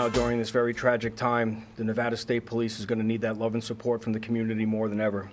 now, during this very tragic time, the Nevada State Police is going to need that love and support from the community more than ever.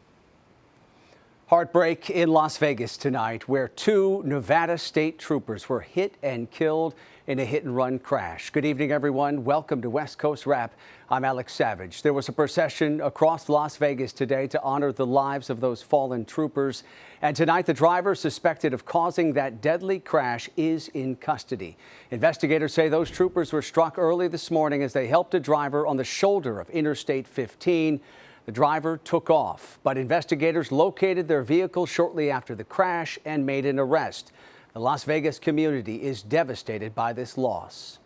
Heartbreak in Las Vegas tonight, where 2 Nevada State troopers were hit and killed in a hit-and-run crash. Good evening, everyone. Welcome to West Coast Wrap. I'm Alex Savage. There was a procession across Las Vegas today to honor the lives of those fallen troopers. And tonight, the driver suspected of causing that deadly crash is in custody. Investigators say those troopers were struck early this morning as they helped a driver on the shoulder of Interstate 15. The driver took off, but investigators located their vehicle shortly after the crash and made an arrest. The Las Vegas community is devastated by this loss.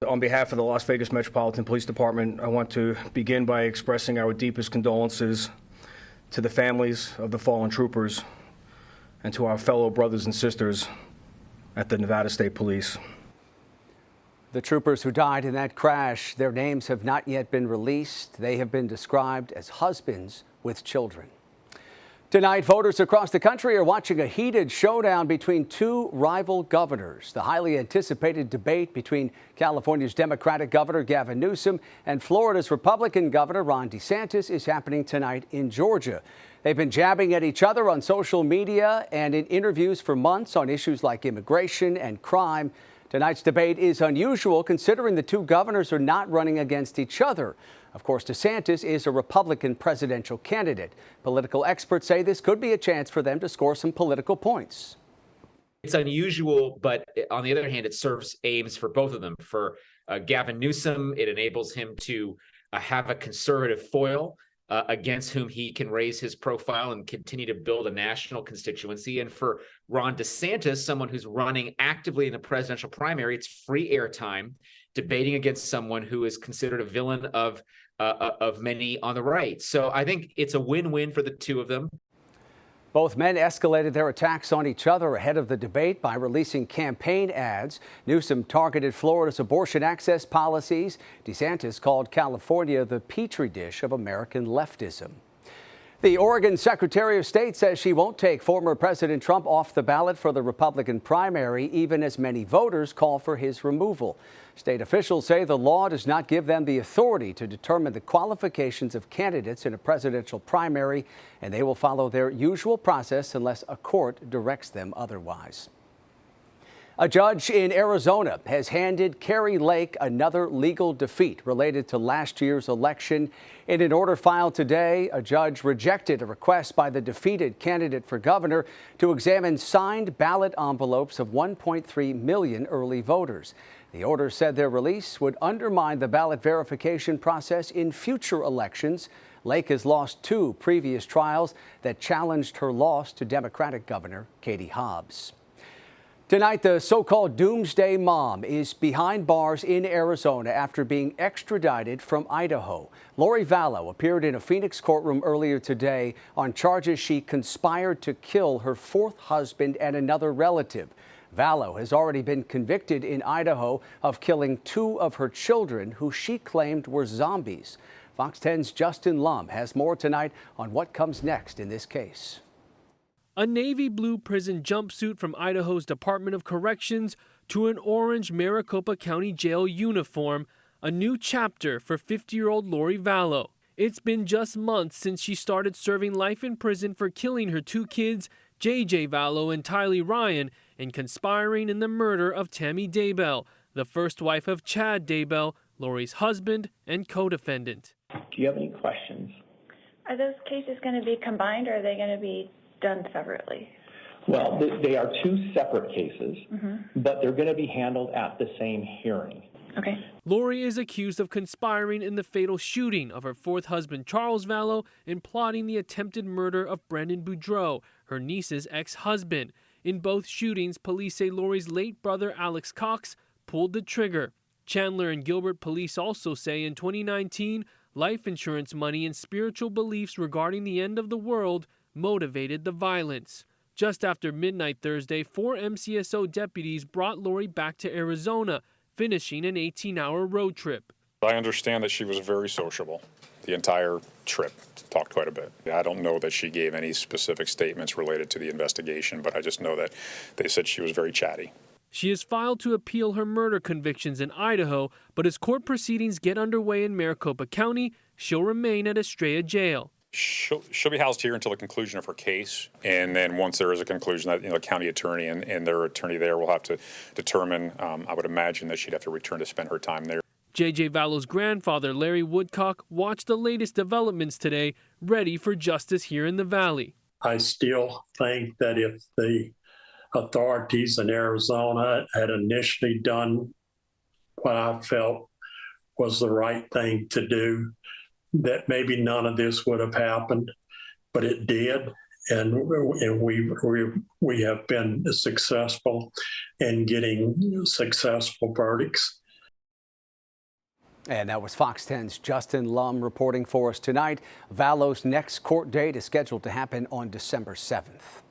On behalf of the Las Vegas Metropolitan Police Department, I want to begin by expressing our deepest condolences to the families of the fallen troopers and to our fellow brothers and sisters at the Nevada State Police. The troopers who died in that crash, their names have not yet been released. They have been described as husbands with children. Tonight, voters across the country are watching a heated showdown between 2 rival governors. The highly anticipated debate between California's Democratic Governor Gavin Newsome and Florida's Republican Governor Ron DeSantis is happening tonight in Georgia. They've been jabbing at each other on social media and in interviews for months on issues like immigration and crime. Tonight's debate is unusual considering the 2 governors are not running against each other. Of course, DeSantis is a Republican presidential candidate. Political experts say this could be a chance for them to score some political points. It's unusual, but on the other hand, it serves aims for both of them. For Gavin Newsome, it enables him to have a conservative foil against whom he can raise his profile and continue to build a national constituency. And for Ron DeSantis, someone who's running actively in the presidential primary, it's free airtime, debating against someone who is considered a villain of many on the right. So I think it's a win-win for the 2 of them. Both men escalated their attacks on each other ahead of the debate by releasing campaign ads. Newsome targeted Florida's abortion access policies. DeSantis called California the petri dish of American leftism. The Oregon Secretary of State says she won't take former President Trump off the ballot for the Republican primary, even as many voters call for his removal. State officials say the law does not give them the authority to determine the qualifications of candidates in a presidential primary, and they will follow their usual process unless a court directs them otherwise. A judge in Arizona has handed Kari Lake another legal defeat related to last year's election. In an order filed today, a judge rejected a request by the defeated candidate for governor to examine signed ballot envelopes of 1.3 million early voters. The order said their release would undermine the ballot verification process in future elections. Lake has lost 2 previous trials that challenged her loss to Democratic Governor Katie Hobbs. Tonight, the so-called doomsday mom is behind bars in Arizona after being extradited from Idaho. Lori Vaile appeared in a Phoenix courtroom earlier today on charges she conspired to kill her 4th husband and another relative. Vaile has already been convicted in Idaho of killing 2 of her children who she claimed were zombies. Fox 10's Justin Lum has more tonight on what comes next in this case. A navy blue prison jumpsuit from Idaho's Department of Corrections to an orange Maricopa County Jail uniform, a new chapter for 50-year-old Lori Vaile. It's been just months since she started serving life in prison for killing her 2 kids, J.J. Vaile and Tylee Ryan, and conspiring in the murder of Tammy Daybell, the first wife of Chad Daybell, Lori's husband and co-defendant. Do you have any questions? Are those cases going to be combined, or are they going to be done separately? Well, they are 2 separate cases, but they're going to be handled at the same hearing. Okay. Lori is accused of conspiring in the fatal shooting of her 4th husband, Charles Vaile, and plotting the attempted murder of Brendan Boudreau, her niece's ex-husband. In both shootings, police say Lori's late brother, Alex Cox, pulled the trigger. Chandler and Gilbert police also say in 2019, life insurance money and spiritual beliefs regarding the end of the world motivated the violence. Just after midnight Thursday, 4 MCSO deputies brought Lori back to Arizona, finishing an 18-hour road trip. I understand that she was very sociable the entire trip, talked quite a bit. I don't know that she gave any specific statements related to the investigation, but I just know that they said she was very chatty. She has filed to appeal her murder convictions in Idaho, but as court proceedings get underway in Maricopa County, she'll remain at Estrella Jail. She'll be housed here until the conclusion of her case, and then once there is a conclusion, that the county attorney and their attorney there will have to determine. I would imagine that she'd have to return to spend her time there. J.J. Vaile's grandfather, Larry Woodcock, watched the latest developments today, ready for justice here in the Valley. I still think that if the authorities in Arizona had initially done what I felt was the right thing to do, that maybe none of this would have happened, but it did, and we have been successful in getting successful verdicts. And that was Fox 10's Justin Lum reporting for us tonight. Vaile's next court date is scheduled to happen on December 7th.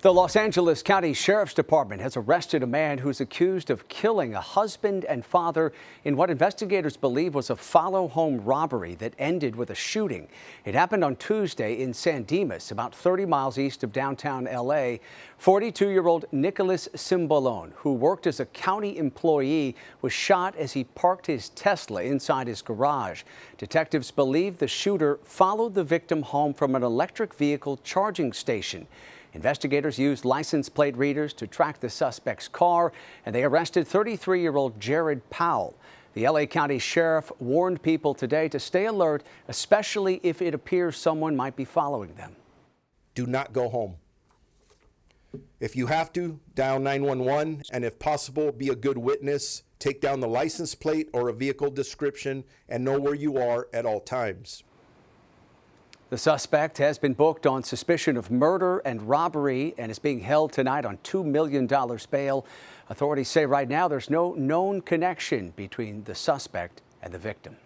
The Los Angeles County Sheriff's Department has arrested a man who's accused of killing a husband and father in what investigators believe was a follow-home robbery that ended with a shooting. It happened on Tuesday in San Dimas, about 30 miles east of downtown L.A. 42-year-old Nicholas Cimbolone, who worked as a county employee, was shot as he parked his Tesla inside his garage. Detectives believe the shooter followed the victim home from an electric vehicle charging station. Investigators used license plate readers to track the suspect's car, and they arrested 33-year-old Jared Powell. The L.A. County Sheriff warned people today to stay alert, especially if it appears someone might be following them. Do not go home. If you have to, dial 911, and if possible, be a good witness. Take down the license plate or a vehicle description and know where you are at all times. The suspect has been booked on suspicion of murder and robbery and is being held tonight on $2 million bail. Authorities say right now there's no known connection between the suspect and the victim.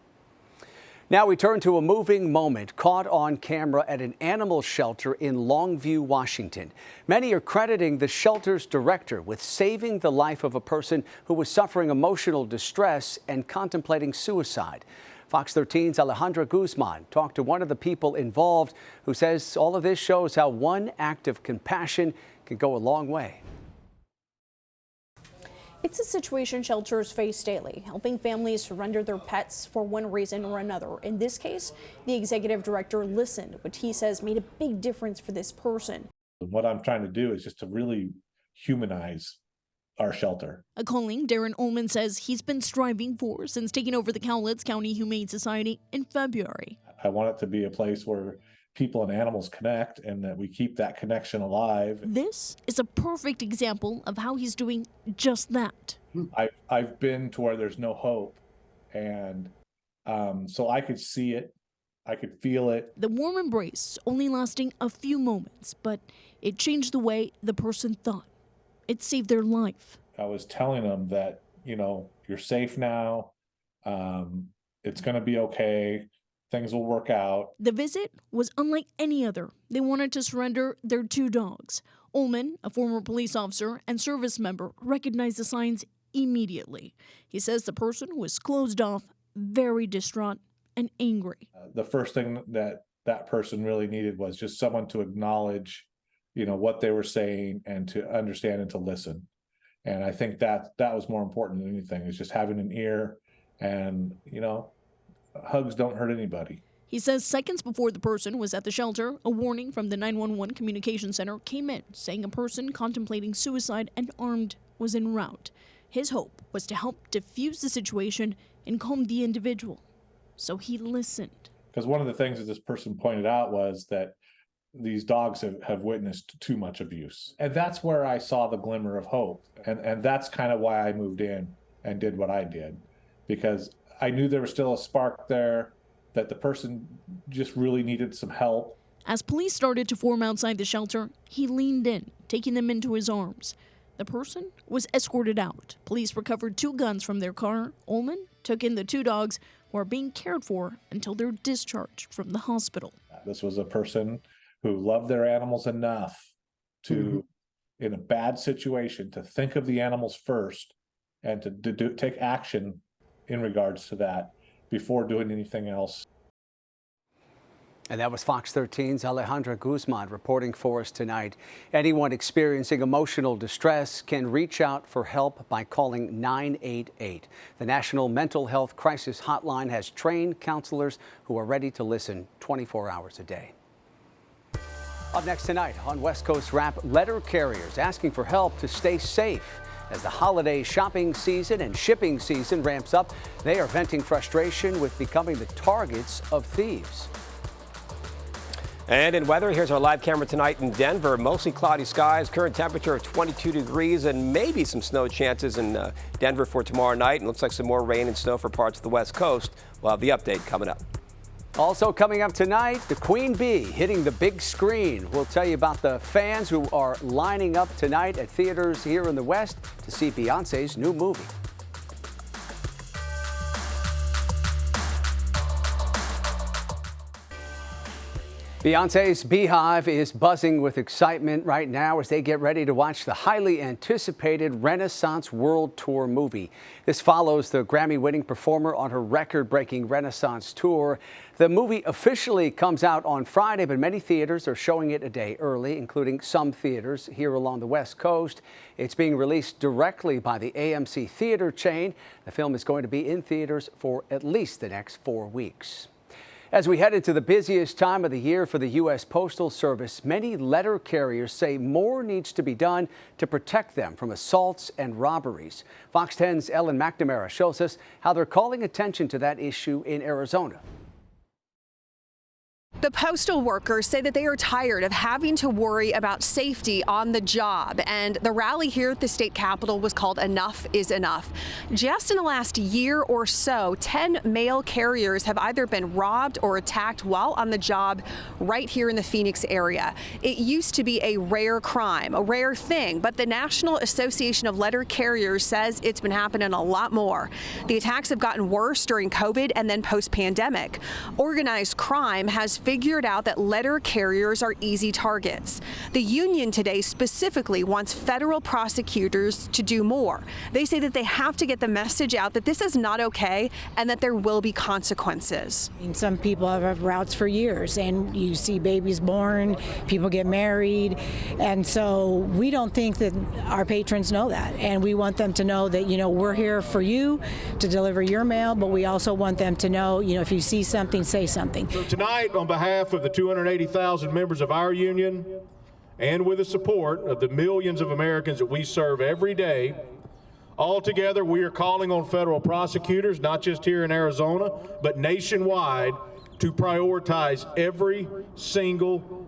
Now we turn to a moving moment caught on camera at an animal shelter in Longview, Washington. Many are crediting the shelter's director with saving the life of a person who was suffering emotional distress and contemplating suicide. Fox 13's Alejandra Guzman talked to one of the people involved who says all of this shows how one act of compassion can go a long way. It's a situation shelters face daily, helping families surrender their pets for one reason or another. In this case, the executive director listened, which he says made a big difference for this person. What I'm trying to do is just to really humanize our shelter. A calling Darren Ullman says he's been striving for since taking over the Cowlitz County Humane Society in February. I want it to be a place where people and animals connect and that we keep that connection alive. This is a perfect example of how he's doing just that. I've been to where there's no hope, and so I could see it, I could feel it. The warm embrace only lasting a few moments, but it changed the way the person thought. It saved their life. I was telling them that, you're safe now. It's going to be okay. Things will work out. The visit was unlike any other. They wanted to surrender their 2 dogs. Ullman, a former police officer and service member, recognized the signs immediately. He says the person was closed off, very distraught and angry. The first thing that person really needed was just someone to acknowledge what they were saying and to understand and to listen. And I think that was more important than anything, is just having an ear, and, hugs don't hurt anybody. He says seconds before the person was at the shelter, a warning from the 911 communication center came in saying a person contemplating suicide and armed was en route. His hope was to help diffuse the situation and calm the individual. So he listened. Because one of the things that this person pointed out was that these dogs have witnessed too much abuse. And that's where I saw the glimmer of hope. And that's kind of why I moved in and did what I did, because I knew there was still a spark there, that the person just really needed some help. As police started to form outside the shelter, he leaned in, taking them into his arms. The person was escorted out. Police recovered 2 guns from their car. Ullman took in the 2 dogs who are being cared for until they're discharged from the hospital. This was a person who loved their animals enough to, in a bad situation, to think of the animals first and to take action in regards to that before doing anything else. And that was Fox 13's Alejandra Guzman reporting for us tonight. Anyone experiencing emotional distress can reach out for help by calling 988. The National Mental Health Crisis Hotline has trained counselors who are ready to listen 24 hours a day. Up next tonight on West Coast Wrap, letter carriers asking for help to stay safe. As the holiday shopping season and shipping season ramps up, they are venting frustration with becoming the targets of thieves. And in weather, here's our live camera tonight in Denver. Mostly cloudy skies, current temperature of 22 degrees, and maybe some snow chances in Denver for tomorrow night. And looks like some more rain and snow for parts of the West Coast. We'll have the update coming up. Also coming up tonight, the Queen Bee hitting the big screen. We'll tell you about the fans who are lining up tonight at theaters here in the West to see Beyoncé's new movie. Beyoncé's Beehive is buzzing with excitement right now as they get ready to watch the highly anticipated Renaissance World Tour movie. This follows the Grammy-winning performer on her record-breaking Renaissance tour. The movie officially comes out on Friday, but many theaters are showing it a day early, including some theaters here along the West Coast. It's being released directly by the AMC theater chain. The film is going to be in theaters for at least the next 4 weeks. As we head into the busiest time of the year for the U.S. Postal Service, many letter carriers say more needs to be done to protect them from assaults and robberies. Fox 10's Ellen McNamara shows us how they're calling attention to that issue in Arizona. The postal workers say that they are tired of having to worry about safety on the job, and the rally here at the state capitol was called Enough is Enough. Just in the last year or so, 10 mail carriers have either been robbed or attacked while on the job right here in the Phoenix area. It used to be a rare crime, a rare thing, but the National Association of Letter Carriers says it's been happening a lot more. The attacks have gotten worse during COVID and then post-pandemic. Organized crime has figured out that letter carriers are easy targets. The union today specifically wants federal prosecutors to do more. They say that they have to get the message out that this is not okay and that there will be consequences. Some people have routes for years, and you see babies born, people get married, and so we don't think that our patrons know that, and we want them to know that, we're here for you to deliver your mail, but we also want them to know, if you see something, say something. So tonight, on behalf of the 280,000 members of our union, and with the support of the millions of Americans that we serve every day, all together we are calling on federal prosecutors, not just here in Arizona, but nationwide, to prioritize every single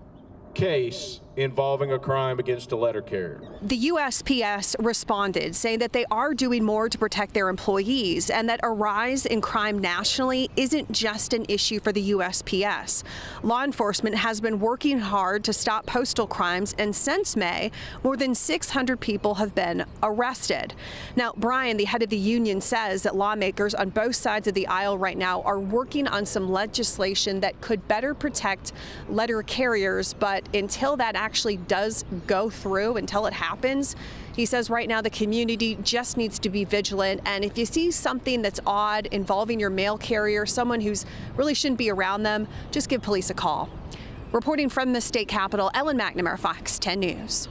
case involving a crime against a letter carrier. The USPS responded, saying that they are doing more to protect their employees and that a rise in crime nationally isn't just an issue for the USPS. Law enforcement has been working hard to stop postal crimes, and since May, more than 600 people have been arrested. Now, Brian, the head of the union, says that lawmakers on both sides of the aisle right now are working on some legislation that could better protect letter carriers, but until that actually does go through, until it happens, he says right now the community just needs to be vigilant, and if you see something that's odd involving your mail carrier, someone who's really shouldn't be around them, just give police a call. Reporting from the state capitol, Ellen McNamara, Fox 10 News.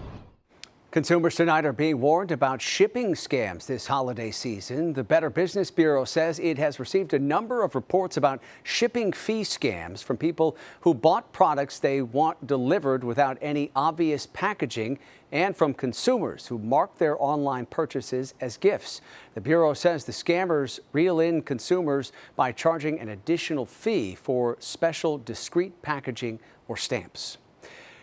Consumers tonight are being warned about shipping scams this holiday season. The Better Business Bureau says it has received a number of reports about shipping fee scams from people who bought products they want delivered without any obvious packaging, and from consumers who mark their online purchases as gifts. The Bureau says the scammers reel in consumers by charging an additional fee for special discreet packaging or stamps.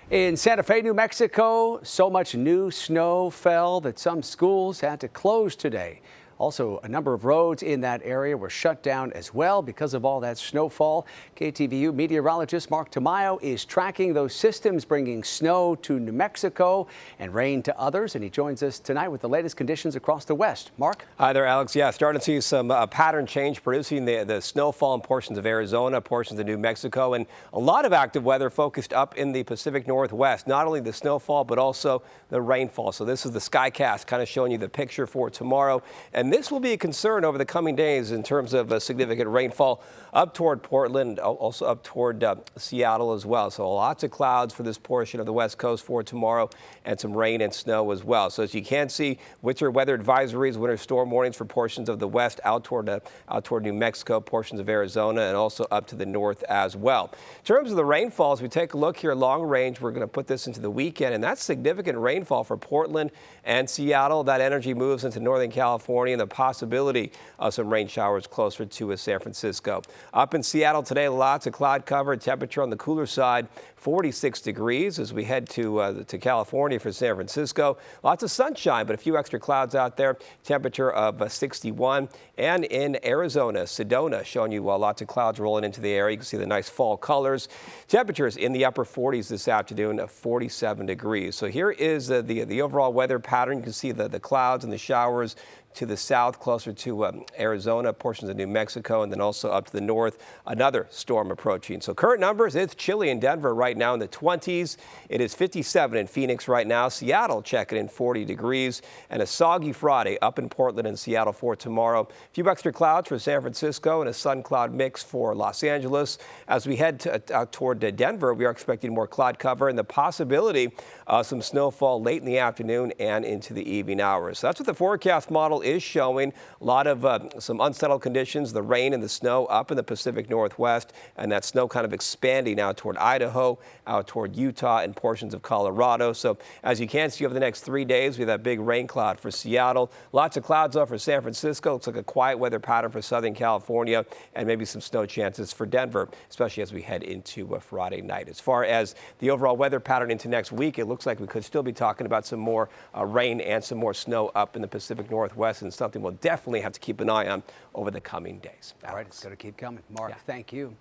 In Santa Fe, New Mexico, so much new snow fell that some schools had to close today. Also, a number of roads in that area were shut down as well because of all that snowfall. KTVU meteorologist Mark Tamayo is tracking those systems, bringing snow to New Mexico and rain to others. And he joins us tonight with the latest conditions across the West. Mark? Hi there, Alex. Yeah, starting to see some pattern change producing the snowfall in portions of Arizona, portions of New Mexico, and a lot of active weather focused up in the Pacific Northwest. Not only the snowfall, but also the rainfall. So this is the Skycast kind of showing you the picture for tomorrow. And And this will be a concern over the coming days in terms of significant rainfall up toward Portland, also up toward Seattle as well. So lots of clouds for this portion of the West Coast for tomorrow, and some rain and snow as well. So as you can see, winter weather advisories, winter storm warnings for portions of the west out toward New Mexico, portions of Arizona, and also up to the north as well. In terms of the rainfall, as we take a look here long range, we're going to put this into the weekend, and that's significant rainfall for Portland and Seattle. That energy moves into Northern California, and the possibility of some rain showers closer to San Francisco. Up in Seattle today, lots of cloud cover, temperature on the cooler side, 46 degrees as we head to California for San Francisco. Lots of sunshine, but a few extra clouds out there. Temperature of 61. And in Arizona, Sedona, showing you lots of clouds rolling into the area. You can see the nice fall colors. Temperatures in the upper 40s this afternoon of 47 degrees. So here is the overall weather pattern. You can see the clouds and the showers to the south, closer to Arizona, portions of New Mexico, and then also up to the north, another storm approaching. So current numbers, it's chilly in Denver right now in the 20s. It is 57 in Phoenix right now. Seattle checking in 40 degrees, and a soggy Friday up in Portland and Seattle for tomorrow. A few extra clouds for San Francisco and a sun cloud mix for Los Angeles. As we head out toward Denver, we are expecting more cloud cover and the possibility of some snowfall late in the afternoon and into the evening hours. So that's what the forecast model is showing. A lot of some unsettled conditions, the rain and the snow up in the Pacific Northwest, and that snow kind of expanding out toward Idaho, out toward Utah, and portions of Colorado. So as you can see over the next 3 days, we have that big rain cloud for Seattle. Lots of clouds off for San Francisco. Looks like a quiet weather pattern for Southern California, and maybe some snow chances for Denver, especially as we head into Friday night. As far as the overall weather pattern into next week, it looks like we could still be talking about some more rain and some more snow up in the Pacific Northwest, and something we'll definitely have to keep an eye on over the coming days. All right, it's going to keep coming. Mark, thank you.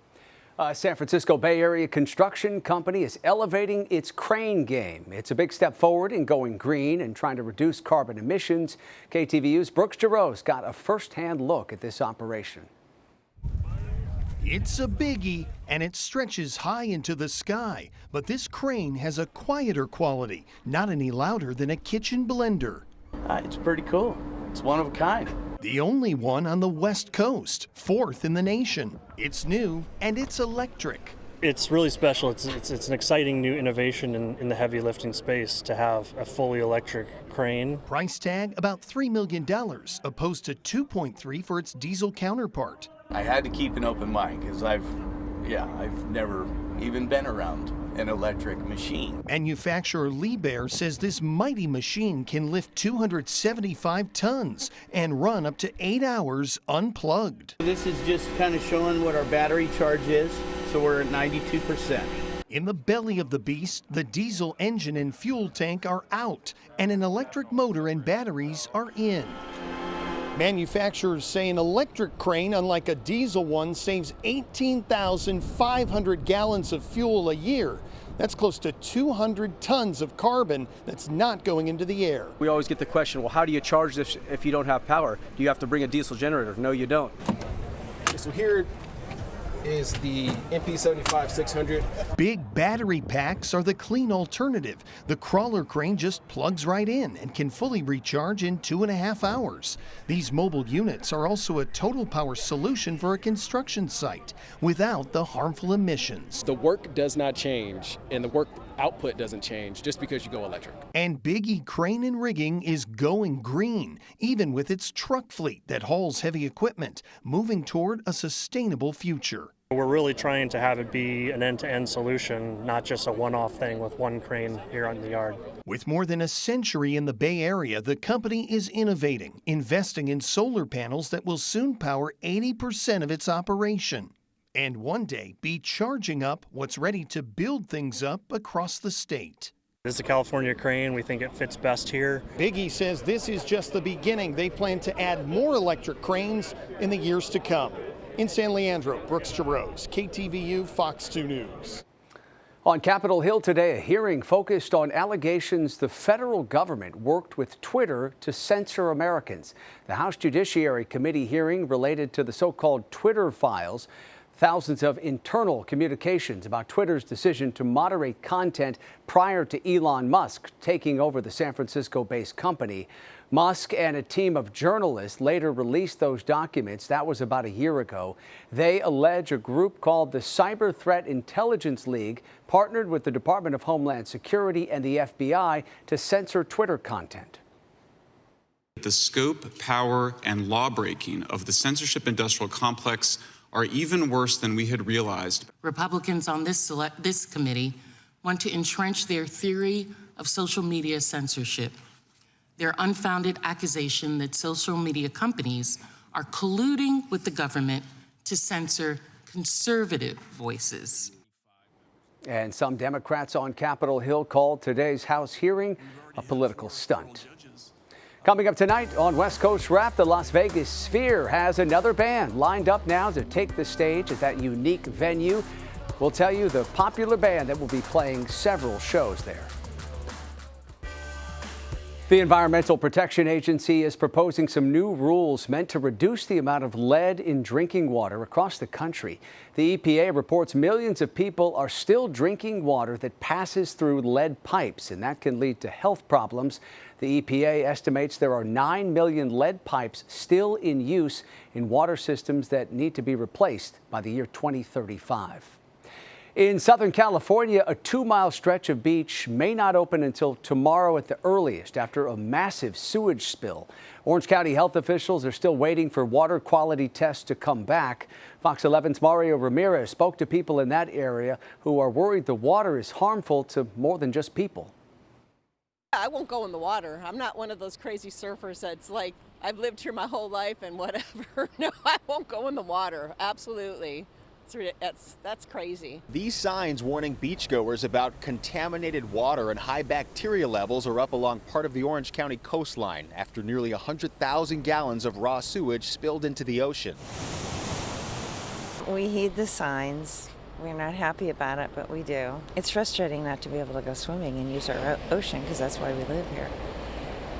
San Francisco Bay Area construction company is elevating its crane game. It's a big step forward in going green and trying to reduce carbon emissions. KTVU's Brooks Giroux got a first-hand look at this operation. It's a biggie, and it stretches high into the sky. But this crane has a quieter quality, not any louder than a kitchen blender. It's pretty cool. It's one of a kind. The only one on the West Coast, 4th in the nation. It's new, and it's electric. It's really special. It's an exciting new innovation in the heavy lifting space to have a fully electric crane. Price tag about $3 million, opposed to $2.3 for its diesel counterpart. I had to keep an open mind because I've never even been around an electric machine. Manufacturer Liebherr says this mighty machine can lift 275 tons and run up to 8 hours unplugged. This is just kind of showing what our battery charge is, so we're at 92%. In the belly of the beast, the diesel engine and fuel tank are out, and an electric motor and batteries are in. Manufacturers say an electric crane, unlike a diesel one, saves 18,500 gallons of fuel a year. That's close to 200 tons of carbon that's not going into the air. We always get the question, well, how do you charge this if you don't have power? Do you have to bring a diesel generator? No, you don't. So here is the MP75-600. Big battery packs are the clean alternative. The crawler crane just plugs right in and can fully recharge in 2.5 hours. These mobile units are also a total power solution for a construction site without the harmful emissions. The work does not change and the work output doesn't change just because you go electric. And Biggie Crane and Rigging is going green, even with its truck fleet that hauls heavy equipment, moving toward a sustainable future. We're really trying to have it be an end-to-end solution, not just a one-off thing with one crane here on the yard. With more than a century in the Bay Area, the company is innovating, investing in solar panels that will soon power 80% of its operation. And one day be charging up what's ready to build things up across the state. This is a California crane. We think it fits best here. Biggie says this is just the beginning. They plan to add more electric cranes in the years to come. In San Leandro, Brooks Giroux, KTVU, Fox 2 News. On Capitol Hill today, a hearing focused on allegations the federal government worked with Twitter to censor Americans. The House Judiciary Committee hearing related to the so-called Twitter files. Thousands of internal communications about Twitter's decision to moderate content prior to Elon Musk taking over the San Francisco-based company. Musk and a team of journalists later released those documents. That was about a year ago. They allege a group called the Cyber Threat Intelligence League partnered with the Department of Homeland Security and the FBI to censor Twitter content. The scope, power, and law-breaking of the censorship industrial complex are even worse than we had realized. Republicans on this committee want to entrench their theory of social media censorship. Their unfounded accusation that social media companies are colluding with the government to censor conservative voices. And some Democrats on Capitol Hill called today's House hearing a political stunt. Coming up tonight on West Coast Rap, the Las Vegas Sphere has another band lined up now to take the stage at that unique venue. We'll tell you the popular band that will be playing several shows there. The Environmental Protection Agency is proposing some new rules meant to reduce the amount of lead in drinking water across the country. The EPA reports millions of people are still drinking water that passes through lead pipes, and that can lead to health problems. The EPA estimates there are 9 million lead pipes still in use in water systems that need to be replaced by the year 2035. In Southern California, a 2-mile stretch of beach may not open until tomorrow at the earliest after a massive sewage spill. Orange County health officials are still waiting for water quality tests to come back. Fox 11's Mario Ramirez spoke to people in that area who are worried the water is harmful to more than just people. I won't go in the water. I'm not one of those crazy surfers that's like, I've lived here my whole life and whatever. No, I won't go in the water. Absolutely. That's crazy. These signs warning beachgoers about contaminated water and high bacteria levels are up along part of the Orange County coastline after nearly 100,000 gallons of raw sewage spilled into the ocean. We heed the signs. We're not happy about it, but we do. It's frustrating not to be able to go swimming and use our ocean because that's why we live here.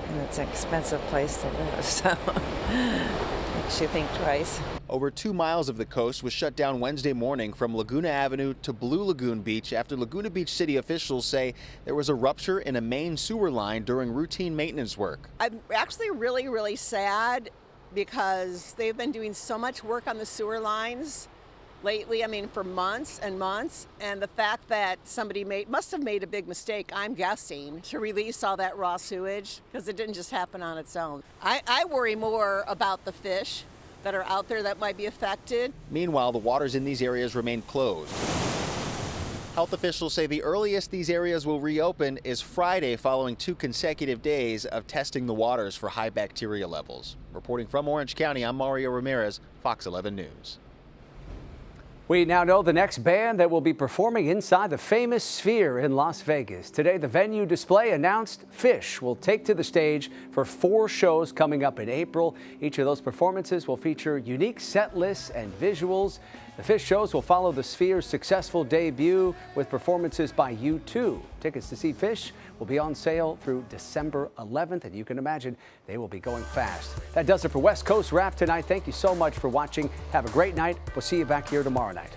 And it's an expensive place to live, so makes you think twice. Over 2 miles of the coast was shut down Wednesday morning from Laguna Avenue to Blue Lagoon Beach after Laguna Beach city officials say there was a rupture in a main sewer line during routine maintenance work. I'm actually really, really sad because they've been doing so much work on the sewer lines lately, I mean, for months and months, and the fact that somebody must have made a big mistake, I'm guessing, to release all that raw sewage, because it didn't just happen on its own. I worry more about the fish that are out there that might be affected. Meanwhile, the waters in these areas remain closed. Health officials say the earliest these areas will reopen is Friday, following 2 consecutive days of testing the waters for high bacteria levels. Reporting from Orange County, I'm Mario Ramirez, Fox 11 News. We now know the next band that will be performing inside the famous Sphere in Las Vegas. Today, the venue display announced Phish will take to the stage for 4 shows coming up in April. Each of those performances will feature unique set lists and visuals. The Phish shows will follow the Sphere's successful debut with performances by U2. Tickets to see Phish will be on sale through December 11th, and you can imagine they will be going fast. That does it for West Coast Rap tonight. Thank you so much for watching. Have a great night. We'll see you back here tomorrow night.